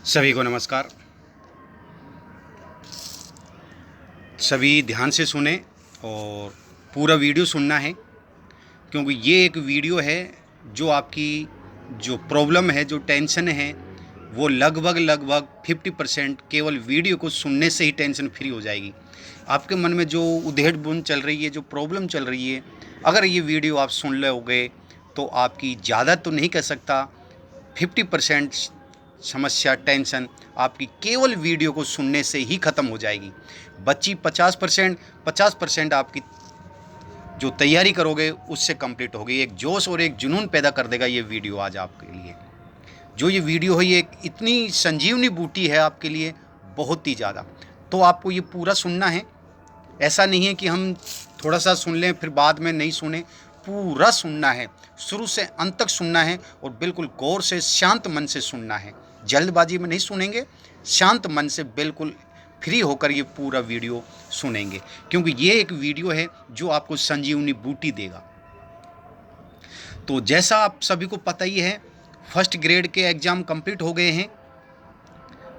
सभी को नमस्कार। सभी ध्यान से सुने और पूरा वीडियो सुनना है, क्योंकि ये एक वीडियो है जो आपकी जो प्रॉब्लम है, जो टेंशन है, वो लगभग 50% केवल वीडियो को सुनने से ही टेंशन फ्री हो जाएगी। आपके मन में जो उधेड़ बुन चल रही है, जो प्रॉब्लम चल रही है, अगर ये वीडियो आप सुन लोगे तो आपकी ज़्यादा तो नहीं कह सकता, 50% समस्या, टेंशन आपकी केवल वीडियो को सुनने से ही ख़त्म हो जाएगी। बच्ची 50% आपकी जो तैयारी करोगे उससे कंप्लीट होगी। एक जोश और एक जुनून पैदा कर देगा ये वीडियो आज आपके लिए। जो ये वीडियो है, ये एक इतनी संजीवनी बूटी है आपके लिए, बहुत ही ज़्यादा। तो आपको ये पूरा सुनना है। ऐसा नहीं है कि हम थोड़ा सा सुन लें फिर बाद में नहीं सुने, पूरा सुनना है, शुरू से अंत तक सुनना है और बिल्कुल गौर से शांत मन से सुनना है। जल्दबाजी में नहीं सुनेंगे, शांत मन से बिल्कुल फ्री होकर ये पूरा वीडियो सुनेंगे, क्योंकि ये एक वीडियो है जो आपको संजीवनी बूटी देगा। तो जैसा आप सभी को पता ही है, फर्स्ट ग्रेड के एग्ज़ाम कंप्लीट हो गए हैं।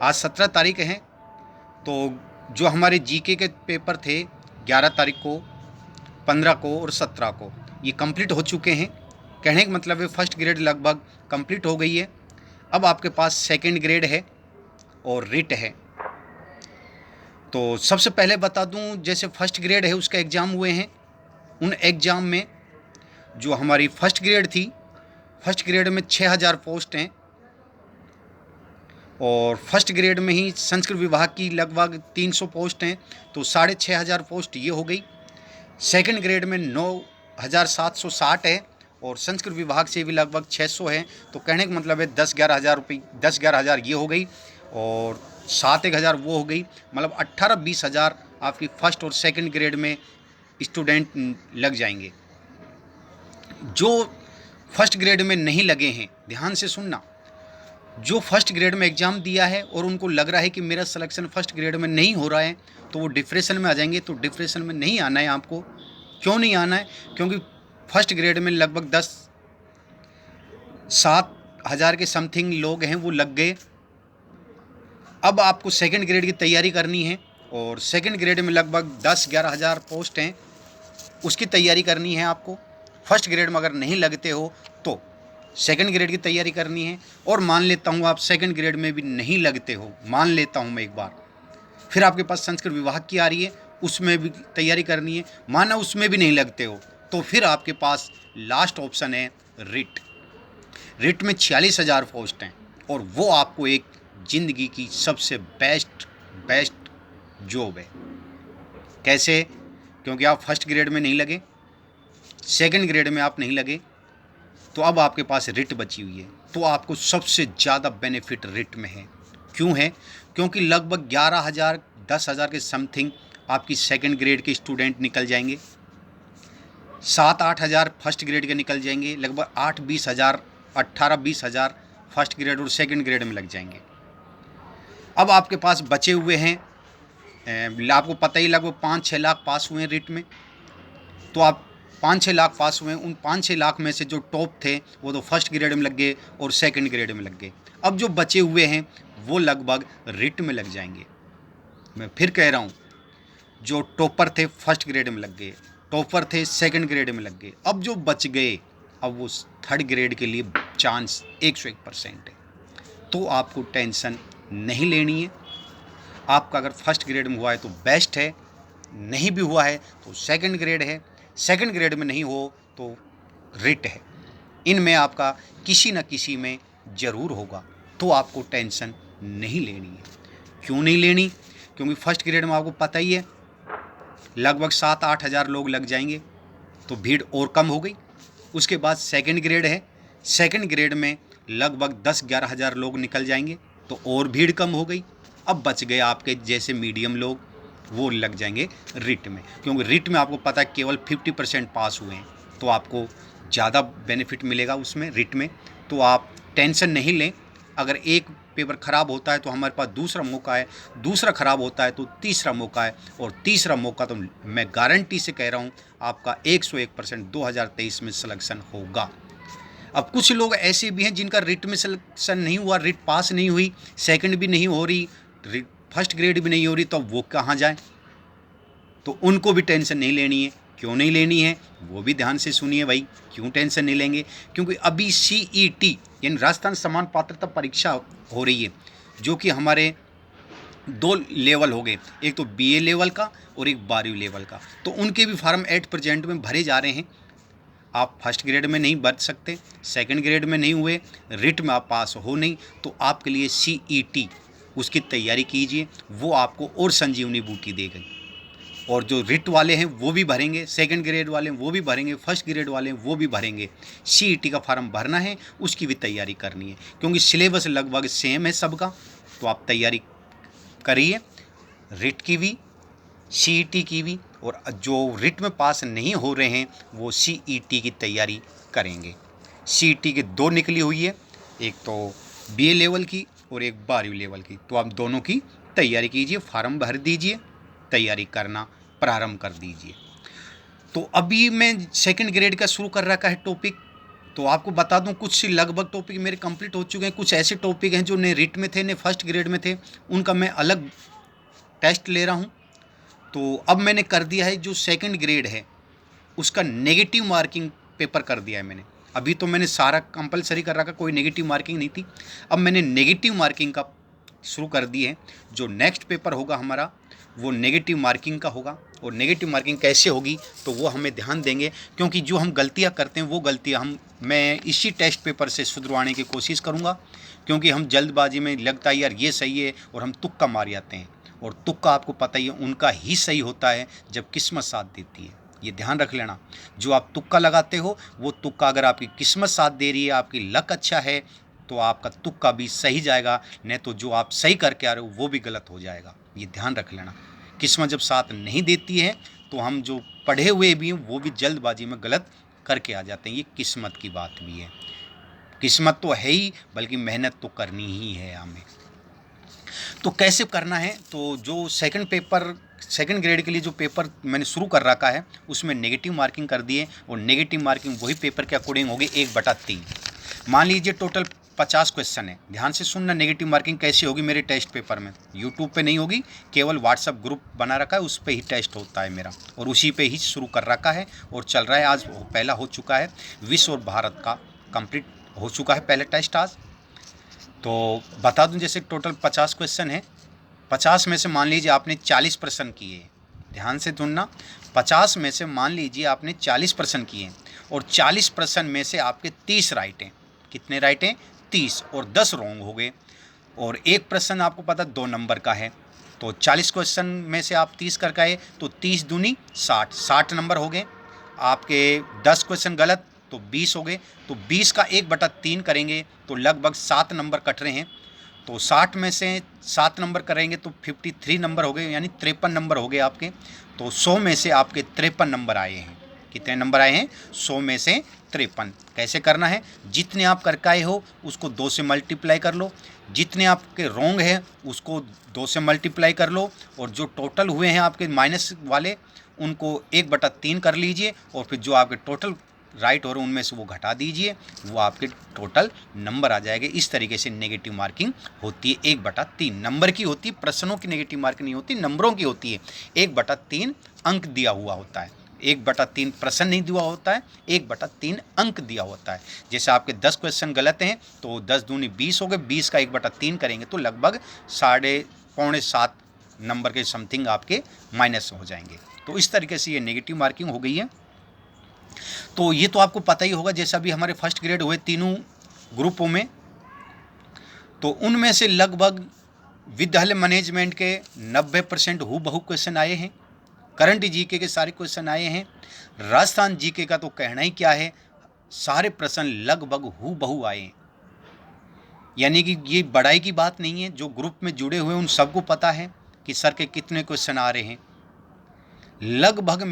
आज 17 तारीख है। तो जो हमारे जीके के पेपर थे 11 तारीख को, 15 को और 17 को, ये कंप्लीट हो चुके हैं। कहने का मतलब है फर्स्ट ग्रेड लगभग कंप्लीट हो गई है। अब आपके पास सेकंड ग्रेड है और रिट है। तो सबसे पहले बता दूं, जैसे फर्स्ट ग्रेड है उसका एग्ज़ाम हुए हैं। उन एग्ज़ाम में जो हमारी फर्स्ट ग्रेड थी, फर्स्ट ग्रेड में 6000 पोस्ट हैं और फर्स्ट ग्रेड में ही संस्कृत विभाग की लगभग 300 पोस्ट हैं, तो 6500 पोस्ट ये हो गई। सेकंड ग्रेड में 9760 है और संस्कृत विभाग से भी लगभग 600 है। तो कहने का मतलब है 10-11 हज़ार रुपये, 10-11 हज़ार ये हो गई और 7-1 हज़ार वो हो गई। मतलब 18-20 हज़ार आपकी फर्स्ट और सेकंड ग्रेड में स्टूडेंट लग जाएंगे। जो फर्स्ट ग्रेड में नहीं लगे हैं, ध्यान से सुनना, जो फर्स्ट ग्रेड में एग्ज़ाम दिया है और उनको लग रहा है कि मेरा सिलेक्शन फर्स्ट ग्रेड में नहीं हो रहा है, तो वो डिप्रेशन में आ जाएंगे। तो डिप्रेशन में नहीं आना है आपको। क्यों नहीं आना है? क्योंकि फर्स्ट ग्रेड में लगभग 7 हज़ार के समथिंग लोग हैं, वो लग गए। अब आपको सेकंड ग्रेड की तैयारी करनी है और सेकंड ग्रेड में लगभग 10-11 हज़ार पोस्ट हैं, उसकी तैयारी करनी है आपको। फर्स्ट ग्रेड में अगर नहीं लगते हो तो सेकंड ग्रेड की तैयारी करनी है। और मान लेता हूँ आप सेकंड ग्रेड में भी नहीं लगते हो, मान लेता हूँ मैं एक बार, फिर आपके पास संस्कृत विभाग की आ रही है, उसमें भी तैयारी करनी है, माना उसमें भी नहीं लगते हो, तो फिर आपके पास लास्ट ऑप्शन है रिट। रिट में 46,000 पोस्ट हैं और वो आपको एक ज़िंदगी की सबसे बेस्ट जॉब है। कैसे? क्योंकि आप फर्स्ट ग्रेड में नहीं लगे, सेकंड ग्रेड में आप नहीं लगे, तो अब आपके पास रिट बची हुई है। तो आपको सबसे ज़्यादा बेनिफिट रिट में है। क्यों है? क्योंकि लगभग 11,000 10,000 के समथिंग आपकी सेकंड ग्रेड के स्टूडेंट निकल जाएंगे, 7-8 हज़ार फर्स्ट ग्रेड के निकल जाएंगे, लगभग 8-20 हज़ार, 18-20 हज़ार फर्स्ट ग्रेड और सेकंड ग्रेड में लग जाएंगे। अब आपके पास बचे हुए हैं, आपको पता ही, लगभग 5-6 लाख पास हुए हैं रिट में। तो आप 5-6 लाख पास हुए हैं, उन 5-6 लाख में से जो टॉप थे वो तो फर्स्ट ग्रेड में लग गए और सेकंड ग्रेड में लग गए। अब जो बचे हुए हैं वो लगभग रिट में लग जाएंगे। मैं फिर कह रहा हूँ, जो टॉपर थे फर्स्ट ग्रेड में लग गए, टॉपर थे सेकंड ग्रेड में लग गए। अब जो बच गए, अब वो थर्ड ग्रेड के लिए चांस 101% है। तो आपको टेंशन नहीं लेनी है। आपका अगर फर्स्ट ग्रेड में हुआ है तो बेस्ट है, नहीं भी हुआ है तो सेकंड ग्रेड है, सेकंड ग्रेड में नहीं हो तो रिट है। इनमें आपका किसी न किसी में ज़रूर होगा। तो आपको टेंशन नहीं लेनी है। क्यों नहीं लेनी? क्योंकि फर्स्ट ग्रेड में आपको पता ही है लगभग 7-8 हज़ार लोग लग जाएंगे, तो भीड़ और कम हो गई। उसके बाद सेकंड ग्रेड है, सेकंड ग्रेड में लगभग 10-11 हज़ार लोग निकल जाएंगे, तो और भीड़ कम हो गई। अब बच गए आपके जैसे मीडियम लोग, वो लग जाएंगे रिट में। क्योंकि रिट में आपको पता है केवल 50% पास हुए हैं, तो आपको ज़्यादा बेनिफिट मिलेगा उसमें, रिट में। तो आप टेंशन नहीं लें। अगर एक पेपर ख़राब होता है तो हमारे पास दूसरा मौका है, दूसरा ख़राब होता है तो तीसरा मौका है, और तीसरा मौका तो मैं गारंटी से कह रहा हूँ आपका 101% 2023 में सिलेक्शन होगा। अब कुछ लोग ऐसे भी हैं जिनका रिट में सिलेक्शन नहीं हुआ, रिट पास नहीं हुई, सेकंड भी नहीं हो रही, फर्स्ट ग्रेड भी नहीं हो रही, तो वो कहाँ जाए? तो उनको भी टेंशन नहीं लेनी है। क्यों नहीं लेनी है वो भी ध्यान से सुनिए भाई। क्यों टेंशन नहीं लेंगे? क्योंकि अभी CET यानी राजस्थान समान पात्रता परीक्षा हो रही है, जो कि हमारे 2 लेवल हो गए, एक तो BA लेवल का और एक 12वीं लेवल का। तो उनके भी फार्म एट प्रेजेंट में भरे जा रहे हैं। आप फर्स्ट ग्रेड में नहीं भर सकते, सेकंड ग्रेड में नहीं हुए, रिट में आप पास हो नहीं, तो आपके लिए CET उसकी तैयारी कीजिए, वो आपको और संजीवनी बूटी देगी। और जो रिट वाले हैं वो भी भरेंगे, सेकंड ग्रेड वाले हैं वो भी भरेंगे, फर्स्ट ग्रेड वाले हैं वो भी भरेंगे। CET का फार्म भरना है, उसकी भी तैयारी करनी है, क्योंकि सिलेबस लगभग सेम है सबका। तो आप तैयारी करिए, रिट की भी, CET की भी, और जो रिट में पास नहीं हो रहे हैं वो CET की तैयारी करेंगे। CET की 2 निकली हुई है, एक तो BA लेवल की और एक 12वीं लेवल की। तो आप दोनों की तैयारी कीजिए, फार्म भर दीजिए, तैयारी करना प्रारंभ कर दीजिए। तो अभी मैं सेकंड ग्रेड का शुरू कर रखा है टॉपिक। तो आपको बता दूं, कुछ लगभग टॉपिक मेरे कंप्लीट हो चुके हैं, कुछ ऐसे टॉपिक हैं जो ने रिट में थे, ने फर्स्ट ग्रेड में थे, उनका मैं अलग टेस्ट ले रहा हूं। तो अब मैंने कर दिया है जो सेकंड ग्रेड है उसका नेगेटिव मार्किंग पेपर कर दिया है मैंने। अभी तो मैंने सारा कंपलसरी कर रखा, कोई नेगेटिव मार्किंग नहीं थी। अब मैंने नेगेटिव मार्किंग का शुरू कर दी है। जो नेक्स्ट पेपर होगा हमारा वो नेगेटिव मार्किंग का होगा। और नेगेटिव मार्किंग कैसे होगी तो वो हमें ध्यान देंगे, क्योंकि जो हम गलतियां करते हैं वो गलतियां मैं इसी टेस्ट पेपर से सुधरवाने की कोशिश करूंगा। क्योंकि हम जल्दबाजी में लगता है यार ये सही है और हम तुक्का मार जाते हैं, और तुक्का आपको पता ही है उनका ही सही होता है जब किस्मत साथ देती है। ये ध्यान रख लेना, जो आप तुक्का लगाते हो वो तुक्का अगर आपकी किस्मत साथ दे रही है, आपकी लक अच्छा है, तो आपका तुक्का भी सही जाएगा, नहीं तो जो आप सही करके आ रहे हो वो भी गलत हो जाएगा। ये ध्यान रख लेना। किस्मत जब साथ नहीं देती है तो हम जो पढ़े हुए भी हैं वो भी जल्दबाजी में गलत करके आ जाते हैं। ये किस्मत की बात भी है। किस्मत तो है ही, बल्कि मेहनत तो करनी ही है हमें। तो कैसे करना है, तो जो सेकंड ग्रेड के लिए जो पेपर मैंने शुरू कर रखा है उसमें नेगेटिव मार्किंग कर दिए, और नेगेटिव मार्किंग वही पेपर के अकॉर्डिंग होगी 1/3। मान लीजिए टोटल 50 क्वेश्चन है। ध्यान से सुनना, नेगेटिव मार्किंग कैसी होगी मेरे टेस्ट पेपर में। यूट्यूब पे नहीं होगी, केवल व्हाट्सअप ग्रुप बना रखा है, उस पर ही टेस्ट होता है मेरा, और उसी पे ही शुरू कर रखा है और चल रहा है। आज पहला हो चुका है, विश्व और भारत का कंप्लीट हो चुका है पहले टेस्ट आज। तो बता दूं, जैसे टोटल 50 क्वेश्चन है, 50 में से मान लीजिए आपने 40 प्रश्न किए। ध्यान से सुनना, 50 में से मान लीजिए आपने 40 प्रश्न किए, और 40 प्रश्न में से आपके 30 राइट हैं। कितने राइट हैं? 30, और 10 रॉन्ग हो गए। और एक प्रश्न आपको पता 2 नंबर का है। तो 40 क्वेश्चन में से आप 30 करके आए तो 30 दूनी 60, 60 नंबर हो गए। आपके 10 क्वेश्चन गलत तो 20 हो गए। तो 20 का 1/3 करेंगे तो लगभग 7 नंबर कट रहे हैं। तो 60 में से 7 नंबर करेंगे तो 53 नंबर हो गए, यानी 53 नंबर हो गए आपके। तो 100 में से आपके 53 नंबर आए हैं। कितने नंबर आए हैं? 100 में से 53। कैसे करना है? जितने आप करके आए हो उसको 2 से मल्टीप्लाई कर लो, जितने आपके रॉन्ग हैं उसको 2 से मल्टीप्लाई कर लो, और जो टोटल हुए हैं आपके माइनस वाले उनको 1/3 कर लीजिए, और फिर जो आपके टोटल राइट हो रहे उनमें से वो घटा दीजिए, वो आपके टोटल नंबर आ जाएंगे। इस तरीके से नेगेटिव मार्किंग होती है। 1/3 नंबर की होती है, प्रश्नों की नेगेटिव मार्किंग नहीं होती, नंबरों की होती है। 1/3 अंक दिया हुआ होता है। 1/3 प्रश्न नहीं दिया होता है, 1/3 अंक दिया होता है। जैसे आपके 10 क्वेश्चन गलत हैं तो 10 दूनी 20 हो गए, 20 का 1/3 करेंगे तो लगभग 6.75 नंबर के समथिंग आपके माइनस हो जाएंगे। तो इस तरीके से ये नेगेटिव मार्किंग हो गई है। तो ये तो आपको पता ही होगा, जैसा भी हमारे फर्स्ट ग्रेड हुए तीनों ग्रुपों में, तो उनमें से लगभग विद्यालय मैनेजमेंट के 90% हूबहू क्वेश्चन आए हैं। करंट जीके के सारे क्वेश्चन आए हैं। राजस्थान जीके का तो कहना ही क्या है, सारे प्रश्न लगभग हूबहू आए हैं। यानी कि ये बड़ाई की बात नहीं है, जो ग्रुप में जुड़े हुए उन सबको पता है कि सर के कितने क्वेश्चन आ रहे हैं। लगभग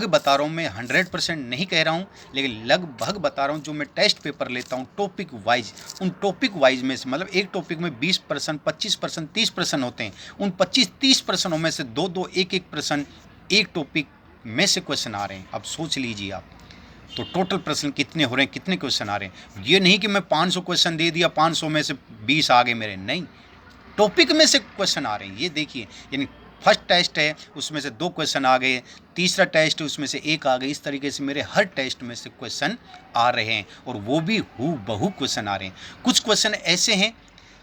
बता रहा हूँ मैं, 100% नहीं कह रहा हूँ, लेकिन लगभग बता रहा हूँ। जो मैं टेस्ट पेपर लेता हूँ टॉपिक वाइज, उन टॉपिक वाइज में से, मतलब एक टॉपिक में 20 प्रश्न, 25 प्रश्न, 30 प्रश्न होते हैं। उन 25-30 प्रश्नों में से 2-2, 1-1 प्रश्न एक टॉपिक में से क्वेश्चन आ रहे हैं। अब सोच लीजिए आप, तो टोटल प्रश्न कितने हो रहे हैं, कितने क्वेश्चन आ रहे हैं। ये नहीं कि मैं 500 क्वेश्चन दे दिया, 500 में से 20 आ गए मेरे, नहीं, टॉपिक में से क्वेश्चन आ रहे हैं। ये देखिए, यानी फर्स्ट टेस्ट है उसमें से 2 क्वेश्चन आ गए, तीसरा टेस्ट है उसमें से 1 आ गए। इस तरीके से मेरे हर टेस्ट में से क्वेश्चन आ रहे हैं, और वो भी हूबहू क्वेश्चन आ रहे हैं। कुछ क्वेश्चन ऐसे हैं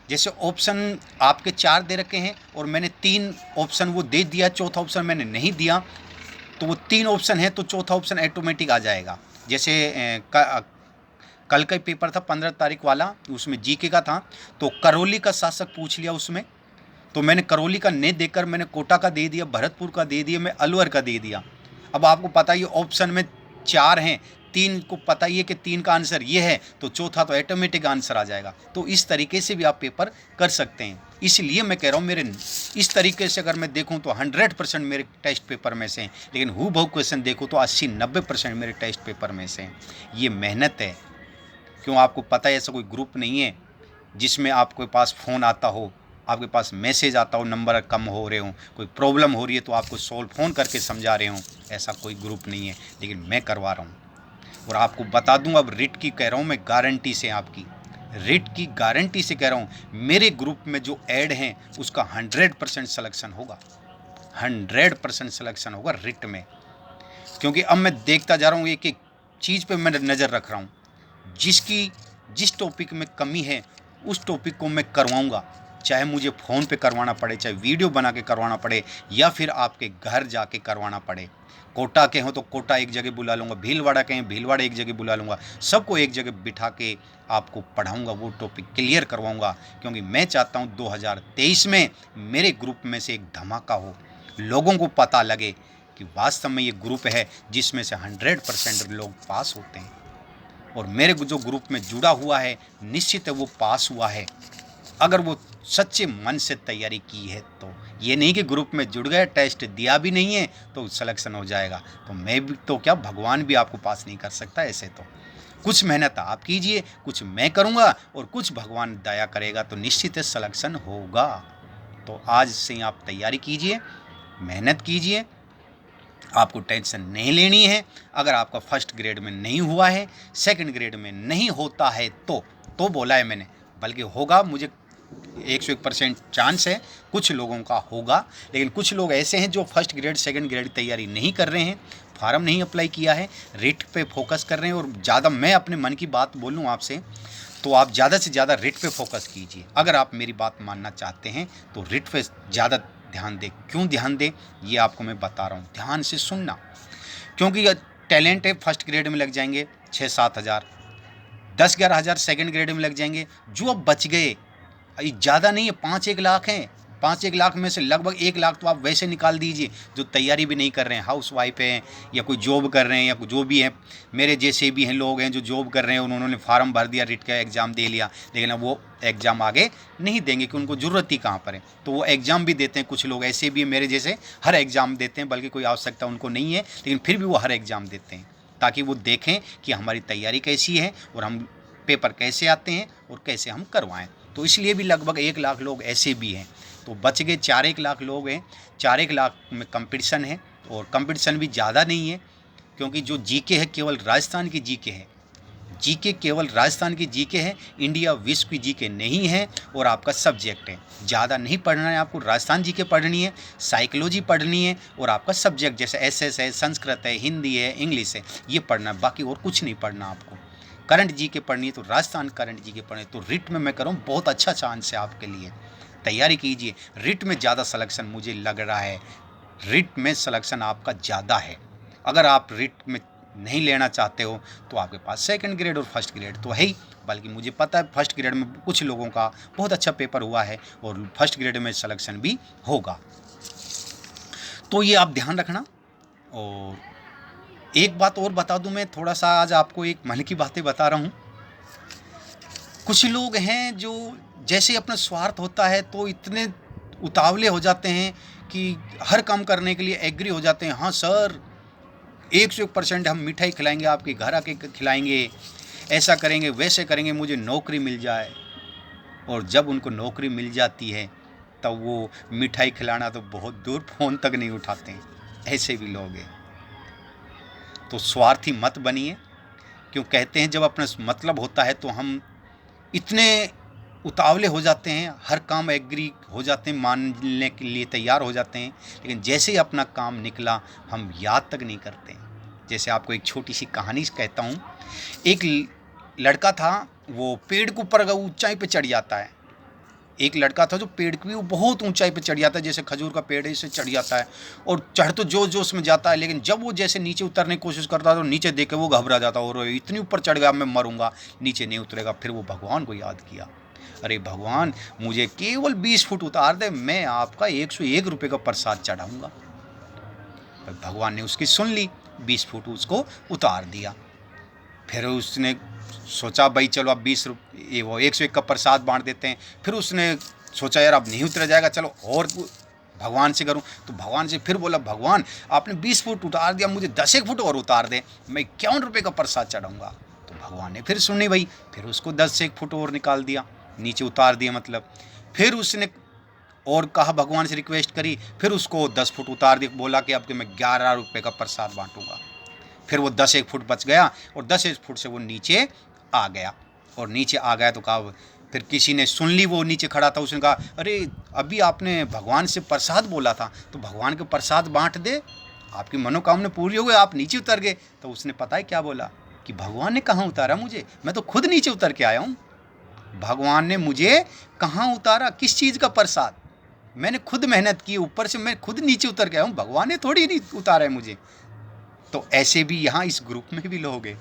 जैसे ऑप्शन आपके 4 दे रखे हैं और मैंने 3 ऑप्शन वो दे दिया, चौथा ऑप्शन मैंने नहीं दिया, तो वो 3 ऑप्शन है तो चौथा ऑप्शन ऑटोमेटिक आ जाएगा। जैसे कल का पेपर था 15 तारीख वाला, उसमें जीके का था, तो करौली का शासक पूछ लिया उसमें, तो मैंने करौली का नहीं देकर मैंने कोटा का दे दिया, भरतपुर का दे दिया, मैं अलवर का दे दिया। अब आपको पता ही ऑप्शन में 4 हैं, 3 को पता ही है कि 3 का आंसर ये है, तो चौथा तो ऑटोमेटिक आंसर आ जाएगा। तो इस तरीके से भी आप पेपर कर सकते हैं। इसलिए मैं कह रहा हूँ, मेरे इस तरीके से अगर मैं देखूँ तो 100% मेरे टेस्ट पेपर में से हैं, लेकिन हूबहू क्वेश्चन देखूँ तो 80-90% मेरे टेस्ट पेपर में से हैं। ये मेहनत है। क्यों, आपको पता है ऐसा कोई ग्रुप नहीं है जिसमें आपके पास फ़ोन आता हो, आपके पास मैसेज आता हो, नंबर कम हो रहे हो, कोई प्रॉब्लम हो रही है तो आपको सोल्व फ़ोन करके समझा रहे हो, ऐसा कोई ग्रुप नहीं है, लेकिन मैं करवा रहा हूँ। और आपको बता दूँ, अब रिट की कह रहा हूँ मैं, गारंटी से, आपकी रिट की गारंटी से कह रहा हूँ, मेरे ग्रुप में जो ऐड हैं उसका 100% सिलेक्शन होगा, 100% सिलेक्शन होगा रिट में। क्योंकि अब मैं देखता जा रहा हूँ, एक एक चीज़ पे मैं नज़र रख रहा हूँ। जिस टॉपिक में कमी है उस टॉपिक को मैं करवाऊँगा, चाहे मुझे फ़ोन पे करवाना पड़े, चाहे वीडियो बना के करवाना पड़े, या फिर आपके घर जाके करवाना पड़े। कोटा के हों तो कोटा एक जगह बुला लूँगा, भीलवाड़ा के हैं भीलवाड़ा एक जगह बुला लूँगा, सबको एक जगह बिठा के आपको पढ़ाऊँगा, वो टॉपिक क्लियर करवाऊँगा। क्योंकि मैं चाहता हूँ 2023 में मेरे ग्रुप में से एक धमाका हो, लोगों को पता लगे कि वास्तव में ये ग्रुप है जिसमें से 100% लोग पास होते हैं। और मेरे जो ग्रुप में जुड़ा हुआ है, निश्चित है वो पास हुआ है, अगर वो सच्चे मन से तैयारी की है। तो ये नहीं कि ग्रुप में जुड़ गए, टेस्ट दिया भी नहीं है तो सिलेक्शन हो जाएगा। तो मैं भी तो क्या, भगवान भी आपको पास नहीं कर सकता ऐसे। तो कुछ मेहनत आप कीजिए, कुछ मैं करूँगा और कुछ भगवान दया करेगा, तो निश्चित है सिलेक्शन होगा। तो आज से आप तैयारी कीजिए, मेहनत कीजिए, आपको टेंशन नहीं लेनी है। अगर आपका फर्स्ट ग्रेड में नहीं हुआ है, सेकंड ग्रेड में नहीं होता है तो बोला है मैंने, बल्कि होगा, मुझे 101% चांस है कुछ लोगों का होगा। लेकिन कुछ लोग ऐसे हैं जो फर्स्ट ग्रेड सेकंड ग्रेड की तैयारी नहीं कर रहे हैं, फार्म नहीं अप्लाई किया है, रिट पे फोकस कर रहे हैं। और ज़्यादा मैं अपने मन की बात बोलूँ आपसे, तो आप ज़्यादा से ज़्यादा रिट पे फोकस कीजिए। अगर आप मेरी बात मानना चाहते हैं तो रिट पे ज़्यादा ध्यान दें। क्यों ध्यान दें, ये आपको मैं बता रहा हूँ, ध्यान से सुनना। क्योंकि टैलेंट है, फर्स्ट ग्रेड में लग जाएंगे 6-7 हज़ार, 10-11 हज़ार सेकेंड ग्रेड में लग जाएंगे। जो अब बच गए, ज़्यादा नहीं है, 5-1 लाख हैं, 5-1 लाख में से लगभग 1 लाख तो आप वैसे निकाल दीजिए जो तैयारी भी नहीं कर रहे हैं, हाउस वाइफ हैं या कोई जॉब कर रहे हैं, या जो भी हैं, मेरे जैसे भी हैं लोग हैं जो जॉब कर रहे हैं, उन्होंने फार्म भर दिया, रिट का एग्ज़ाम दे लिया, लेकिन अब वो एग्ज़ाम आगे नहीं देंगे कि उनको ज़रूरत ही कहाँ पर है। तो वो एग्ज़ाम भी देते हैं, कुछ लोग ऐसे भी हैं मेरे जैसे, हर एग्ज़ाम देते हैं, बल्कि कोई आवश्यकता उनको नहीं है, लेकिन फिर भी वो हर एग्ज़ाम देते हैं, ताकि वो देखें कि हमारी तैयारी कैसी है और हम पेपर कैसे आते हैं और कैसे हम करवाएं। तो इसलिए भी लगभग 1 लाख लोग ऐसे भी हैं। तो बच गए 4-1 लाख लोग हैं। 4-1 लाख में कंपटीशन है, और कंपटीशन भी ज़्यादा नहीं है, क्योंकि जो जीके है केवल राजस्थान की जीके है, जीके केवल राजस्थान की जीके है, इंडिया विश्व की जीके नहीं है। और आपका सब्जेक्ट है, ज़्यादा नहीं पढ़ना है आपको, राजस्थान जीके पढ़नी है, साइकोलॉजी पढ़नी है, और आपका सब्जेक्ट जैसे एसएस है, संस्कृत है, हिंदी है, इंग्लिश है, ये पढ़ना है, बाकी और कुछ नहीं पढ़ना आपको। करंट जीके पढ़नी है तो राजस्थान करंट जीके पढ़नी है। तो रिट में मैं करूँ, बहुत अच्छा चांस है आपके लिए, तैयारी कीजिए। रिट में ज़्यादा सिलेक्शन मुझे लग रहा है, रिट में सिलेक्शन आपका ज़्यादा है। अगर आप रिट में नहीं लेना चाहते हो तो आपके पास सेकंड ग्रेड और फर्स्ट ग्रेड तो है ही, बल्कि मुझे पता है फर्स्ट ग्रेड में कुछ लोगों का बहुत अच्छा पेपर हुआ है और फर्स्ट ग्रेड में सिलेक्शन भी होगा। तो ये आप ध्यान रखना। और एक बात और बता दूं, मैं थोड़ा सा आज आपको एक मन की बातें बता रहा हूँ। कुछ लोग हैं जो जैसे अपना स्वार्थ होता है तो इतने उतावले हो जाते हैं कि हर काम करने के लिए एग्री हो जाते हैं। हाँ सर, 101% हम मिठाई खिलाएंगे, आपके घर आके खिलाएंगे, ऐसा करेंगे वैसे करेंगे, मुझे नौकरी मिल जाए। और जब उनको नौकरी मिल जाती है तब वो मिठाई खिलाना तो बहुत दूर, फ़ोन तक नहीं उठाते हैं। ऐसे भी लोग हैं। तो स्वार्थी मत बनिए, क्यों कहते हैं जब अपना मतलब होता है तो हम इतने उतावले हो जाते हैं, हर काम एग्री हो जाते हैं, मानने के लिए तैयार हो जाते हैं, लेकिन जैसे ही अपना काम निकला हम याद तक नहीं करते। जैसे आपको एक छोटी सी कहानी कहता हूँ। एक लड़का था, वो पेड़ के ऊपर ऊंचाई पे चढ़ जाता है। एक लड़का था जो पेड़ की बहुत ऊंचाई पे चढ़ जाता है, जैसे खजूर का पेड़ है, इससे चढ़ जाता है और चढ़ तो जोश जोश में जाता है, लेकिन जब वो जैसे नीचे उतरने की कोशिश करता है तो नीचे देख के वो घबरा जाता है और इतनी ऊपर चढ़ गया मैं मरूंगा, नीचे नहीं उतरेगा। फिर वो भगवान को याद किया, अरे भगवान मुझे केवल 20 फुट उतार दे, मैं आपका 101 रुपये का प्रसाद चढ़ाऊँगा। भगवान ने उसकी सुन ली, 20 फुट उसको उतार दिया। फिर उसने सोचा भाई चलो अब 20 रुपये वो 101 का प्रसाद बांट देते हैं। फिर उसने सोचा यार अब नहीं उतरा जाएगा, चलो और भगवान से करूं। तो भगवान से फिर बोला, भगवान आपने 20 फुट उतार दिया, मुझे 10 फुट और उतार दे, मैं 51 रुपये का प्रसाद चढ़ाऊँगा। तो भगवान ने फिर सुनी भाई, फिर उसको 10 फुट और निकाल दिया, नीचे उतार दिया मतलब। फिर उसने और कहा, भगवान से रिक्वेस्ट करी, फिर उसको 10 फुट उतार दिया, बोला कि अब कि मैं 11 रुपये का प्रसाद बांटूंगा। फिर वो 10 फुट बच गया और 10 फुट से वो नीचे आ गया। और नीचे आ गया तो कहा, फिर किसी ने सुन ली, वो नीचे खड़ा था, उसने कहा अरे अभी आपने भगवान से प्रसाद बोला था, तो भगवान के प्रसाद बांट दे, आपकी मनोकामना पूरी हो गई, आप नीचे उतर गए। तो उसने पता है क्या बोला कि भगवान ने कहाँ उतारा मुझे, मैं तो खुद नीचे उतर के आया हूँ। भगवान ने मुझे कहाँ उतारा, किस चीज़ का प्रसाद, मैंने खुद मेहनत की, ऊपर से मैं खुद नीचे उतर के आया हूँ, भगवान ने थोड़ी नहीं उतारा है मुझे। तो ऐसे भी यहाँ इस ग्रुप में भी लोग हैं,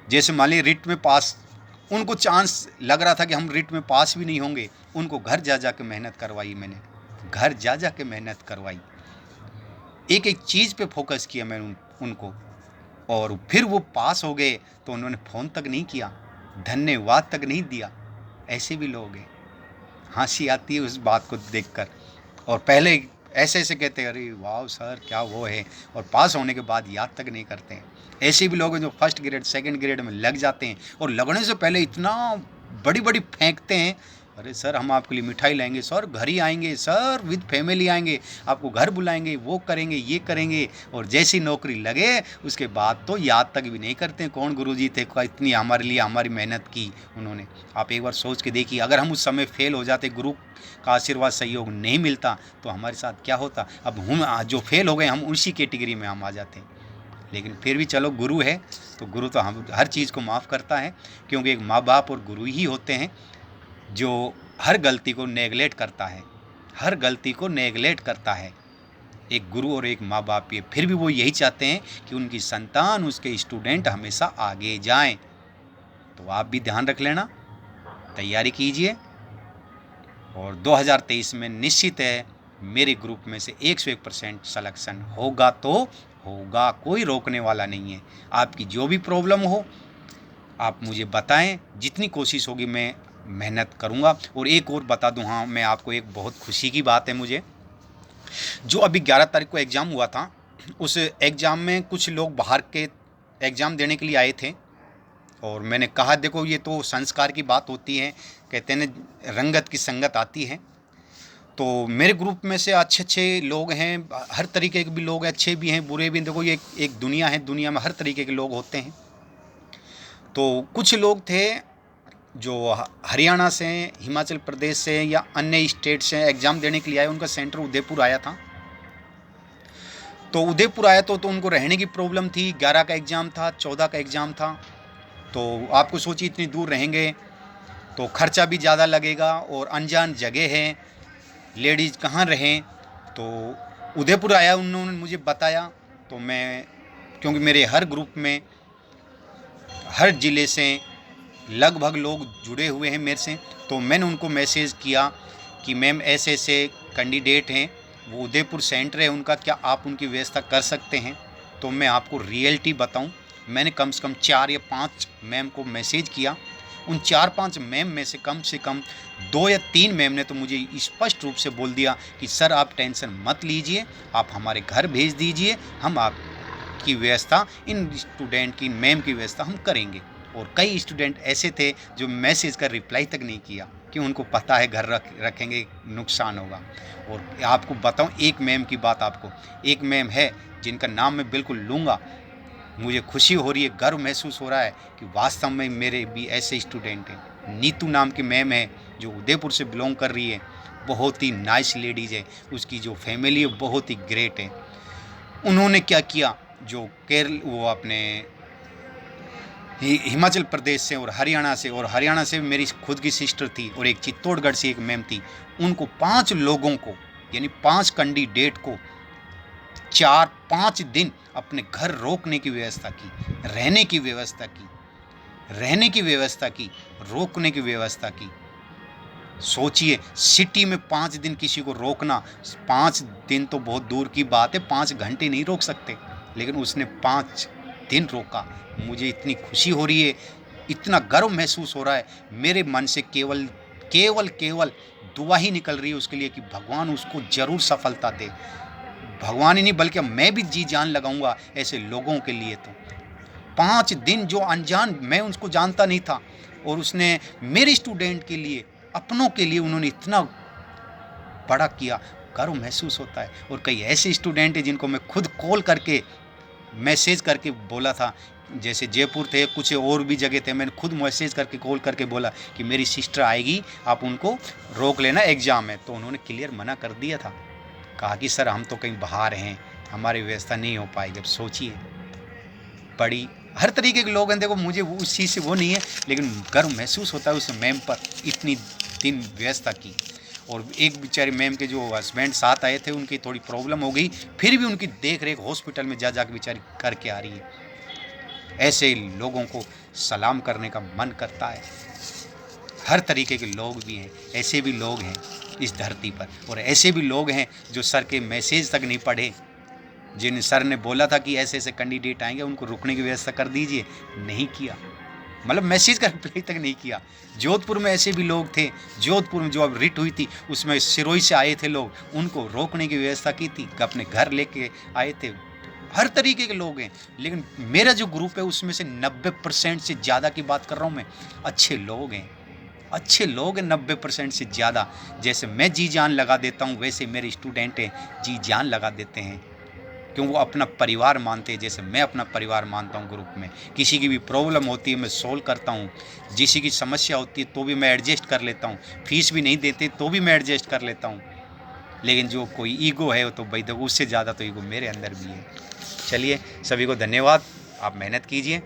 जैसे मान ली रिट में पास, उनको चांस लग रहा था कि हम रिट में पास भी नहीं होंगे, उनको घर जा जा के मेहनत करवाई, मैंने घर जा जा के मेहनत करवाई, एक एक चीज़ पे फोकस किया मैंने उनको, और फिर वो पास हो गए तो उन्होंने फ़ोन तक नहीं किया, धन्यवाद तक नहीं दिया। ऐसे भी लोग हैं, हंसी आती है उस बात को देखकर। और पहले ऐसे ऐसे कहते हैं अरे वाह सर क्या वो है, और पास होने के बाद याद तक नहीं करते हैं। ऐसे भी लोग हैं जो फर्स्ट ग्रेड सेकंड ग्रेड में लग जाते हैं और लगने से पहले इतना बड़ी बड़ी फेंकते हैं, अरे सर हम आपके लिए मिठाई लाएंगे, सर घर ही आएंगे, सर विद फैमिली आएंगे, आपको घर बुलाएंगे, वो करेंगे ये करेंगे, और जैसी नौकरी लगे उसके बाद तो याद तक भी नहीं करते कौन गुरुजी थे, इतनी हमारे लिए हमारी मेहनत की उन्होंने। आप एक बार सोच के देखिए, अगर हम उस समय फेल हो जाते, गुरु का आशीर्वाद सहयोग नहीं मिलता, तो हमारे साथ क्या होता। अब हम जो फेल हो गए हम उसी कैटेगरी में हम आ जाते हैं। लेकिन फिर भी चलो गुरु है तो गुरु तो हम हर चीज़ को माफ़ करता है, क्योंकि एक माँ बाप और गुरु ही होते हैं जो हर गलती को नेगलेक्ट करता है, हर गलती को नेगलेक्ट करता है एक गुरु और एक माँ बाप। ये फिर भी वो यही चाहते हैं कि उनकी संतान, उसके स्टूडेंट हमेशा आगे जाएं। तो आप भी ध्यान रख लेना, तैयारी कीजिए, और 2023 में निश्चित है मेरे ग्रुप में से 101% सिलेक्शन होगा तो होगा, कोई रोकने वाला नहीं है। आपकी जो भी प्रॉब्लम हो आप मुझे बताएं, जितनी कोशिश होगी मैं मेहनत करूंगा। और एक और बता दूं, हाँ मैं आपको एक बहुत खुशी की बात है, मुझे जो अभी 11 तारीख को एग्ज़ाम हुआ था, उस एग्ज़ाम में कुछ लोग बाहर के एग्ज़ाम देने के लिए आए थे, और मैंने कहा देखो ये तो संस्कार की बात होती है, कहते हैं रंगत की संगत आती है। तो मेरे ग्रुप में से अच्छे अच्छे लोग हैं, हर तरीके के भी लोग हैं, अच्छे भी हैं बुरे भी हैं। देखो ये एक दुनिया है, दुनिया में हर तरीके के लोग होते हैं। तो कुछ लोग थे जो हरियाणा से, हिमाचल प्रदेश से या अन्य स्टेट से एग्ज़ाम देने के लिए आए, उनका सेंटर उदयपुर आया था। तो उदयपुर आया तो उनको रहने की प्रॉब्लम थी, 11 का एग्ज़ाम था, 14 का एग्ज़ाम था। तो आपको सोचिए इतनी दूर रहेंगे तो खर्चा भी ज़्यादा लगेगा, और अनजान जगह है, लेडीज़ कहाँ रहें। तो उदयपुर आया, उन्होंने मुझे बताया। तो मैं, क्योंकि मेरे हर ग्रुप में हर ज़िले से लगभग लोग जुड़े हुए हैं मेरे से, तो मैंने उनको मैसेज किया कि मैम ऐसे ऐसे कैंडिडेट हैं, वो उदयपुर सेंटर है उनका, क्या आप उनकी व्यवस्था कर सकते हैं। तो मैं आपको रियलिटी बताऊं, मैंने कम से कम 4 या 5 मैम को मैसेज किया। उन 4-5 मैम में से कम 2 या 3 मैम ने तो मुझे स्पष्ट रूप से बोल दिया कि सर आप टेंशन मत लीजिए, आप हमारे घर भेज दीजिए, हम आपकी व्यवस्था, इन स्टूडेंट की, मैम की व्यवस्था हम करेंगे। और कई स्टूडेंट ऐसे थे जो मैसेज का रिप्लाई तक नहीं किया, कि उनको पता है घर रखेंगे नुकसान होगा। और आपको बताऊं एक मैम की बात, आपको एक मैम है जिनका नाम मैं बिल्कुल लूँगा, मुझे खुशी हो रही है, गर्व महसूस हो रहा है कि वास्तव में मेरे भी ऐसे स्टूडेंट हैं। नीतू नाम की मैम है जो उदयपुर से बिलोंग कर रही है, बहुत ही नाइस लेडीज़ है, उसकी जो फैमिली है बहुत ही ग्रेट है। उन्होंने क्या किया, जो केरल वो अपने हिमाचल प्रदेश से और हरियाणा से मेरी खुद की सिस्टर थी और एक चित्तौड़गढ़ से एक मैम थी, उनको 5 लोगों को यानी 5 कैंडिडेट को 4-5 दिन अपने घर रोकने की व्यवस्था की, रहने की व्यवस्था की, रोकने की व्यवस्था की। सोचिए, सिटी में 5 दिन किसी को रोकना, 5 दिन तो बहुत दूर की बात है, 5 घंटे नहीं रोक सकते, लेकिन उसने 5 दिन रोका। मुझे इतनी खुशी हो रही है, इतना गर्व महसूस हो रहा है, मेरे मन से केवल दुआ ही निकल रही है उसके लिए कि भगवान उसको ज़रूर सफलता दे। भगवान ही नहीं बल्कि मैं भी जी जान लगाऊंगा ऐसे लोगों के लिए। तो 5 दिन जो अनजान, मैं उसको जानता नहीं था, और उसने मेरे स्टूडेंट के लिए, अपनों के लिए उन्होंने इतना बड़ा किया, गर्व महसूस होता है। और कई ऐसे स्टूडेंट हैं जिनको मैं खुद कॉल करके मैसेज करके बोला था, जैसे जयपुर थे, कुछ और भी जगह थे, मैंने खुद मैसेज करके कॉल करके बोला कि मेरी सिस्टर आएगी, आप उनको रोक लेना, एग्ज़ाम है। तो उन्होंने क्लियर मना कर दिया था, कहा कि सर हम तो कहीं बाहर हैं, हमारी व्यवस्था नहीं हो पाएगी। अब सोचिए, बड़ी हर तरीके के लोग हैं। देखो मुझे वो उस चीज़ से वो नहीं है, लेकिन गर्व महसूस होता है उस मैम पर, इतनी दिन व्यवस्था की। और एक बेचारे मैम के जो हस्बैंड साथ आए थे, उनकी थोड़ी प्रॉब्लम हो गई, फिर भी उनकी देख रेख हॉस्पिटल में जा के बेचारी करके आ रही है। ऐसे लोगों को सलाम करने का मन करता है। हर तरीके के लोग भी हैं, ऐसे भी लोग हैं इस धरती पर, और ऐसे भी लोग हैं जो सर के मैसेज तक नहीं पढ़े, जिन सर ने बोला था कि ऐसे ऐसे कैंडिडेट आएंगे, उनको रुकने की व्यवस्था कर दीजिए, नहीं किया, मतलब मैसेज का रिप्लाई तक नहीं किया। जोधपुर में ऐसे भी लोग थे, जोधपुर में जो अब रिट हुई थी उसमें सिरोही से आए थे लोग, उनको रोकने की व्यवस्था की थी, अपने घर लेके आए थे। हर तरीके के लोग हैं, लेकिन मेरा जो ग्रुप है उसमें से 90% से ज़्यादा की बात कर रहा हूँ मैं, अच्छे लोग हैं, अच्छे लोग हैं 90% से ज़्यादा। जैसे मैं जी जान लगा देता हूँ, वैसे मेरे स्टूडेंट हैं जी जान लगा देते हैं, क्यों वो अपना परिवार मानते हैं, जैसे मैं अपना परिवार मानता हूँ। ग्रुप में किसी की भी प्रॉब्लम होती है मैं सोल्व करता हूँ, किसी की समस्या होती है तो भी मैं एडजस्ट कर लेता हूँ, फीस भी नहीं देते तो भी मैं एडजस्ट कर लेता हूँ। लेकिन जो कोई ईगो है तो भाई देखो, उससे ज़्यादा तो ईगो मेरे अंदर भी है। चलिए, सभी को धन्यवाद, आप मेहनत कीजिए।